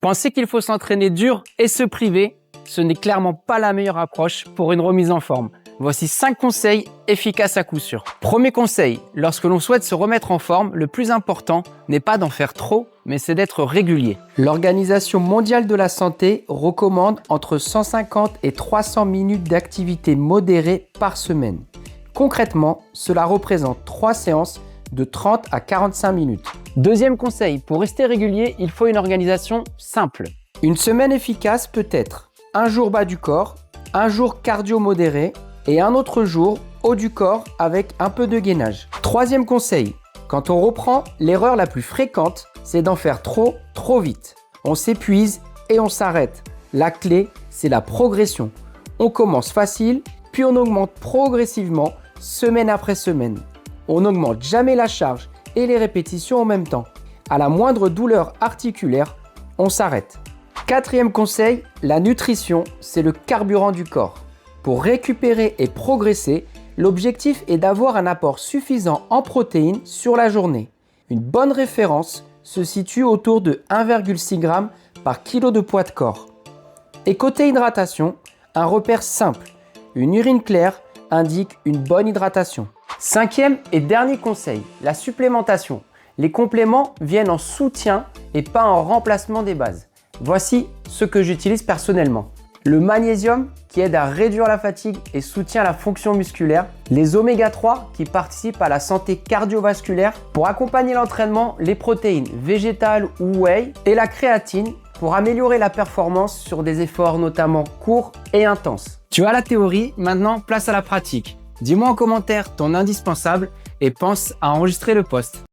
Penser qu'il faut s'entraîner dur et se priver, ce n'est clairement pas la meilleure approche pour une remise en forme. Voici 5 conseils efficaces à coup sûr. Premier conseil, lorsque l'on souhaite se remettre en forme, le plus important n'est pas d'en faire trop, mais c'est d'être régulier. L'Organisation mondiale de la santé recommande entre 150 et 300 minutes d'activité modérée par semaine. Concrètement, cela représente 3 séances de 30 à 45 minutes. Deuxième conseil, pour rester régulier, il faut une organisation simple. Une semaine efficace peut être un jour bas du corps, un jour cardio modéré et un autre jour haut du corps avec un peu de gainage. Troisième conseil, quand on reprend, l'erreur la plus fréquente, c'est d'en faire trop vite. On s'épuise et on s'arrête. La clé, c'est la progression. On commence facile, puis on augmente progressivement, semaine après semaine. On n'augmente jamais la charge et les répétitions en même temps. À la moindre douleur articulaire, on s'arrête. Quatrième conseil, la nutrition, c'est le carburant du corps. Pour récupérer et progresser, l'objectif est d'avoir un apport suffisant en protéines sur la journée. Une bonne référence se situe autour de 1,6 g par kilo de poids de corps. Et côté hydratation, un repère simple. Une urine claire indique une bonne hydratation. Cinquième et dernier conseil, la supplémentation. Les compléments viennent en soutien et pas en remplacement des bases. Voici ce que j'utilise personnellement. Le magnésium qui aide à réduire la fatigue et soutient la fonction musculaire. Les oméga 3 qui participent à la santé cardiovasculaire. Pour accompagner l'entraînement, les protéines végétales ou whey. Et la créatine pour améliorer la performance sur des efforts notamment courts et intenses. Tu as la théorie, maintenant place à la pratique. Dis-moi en commentaire ton indispensable et pense à enregistrer le post.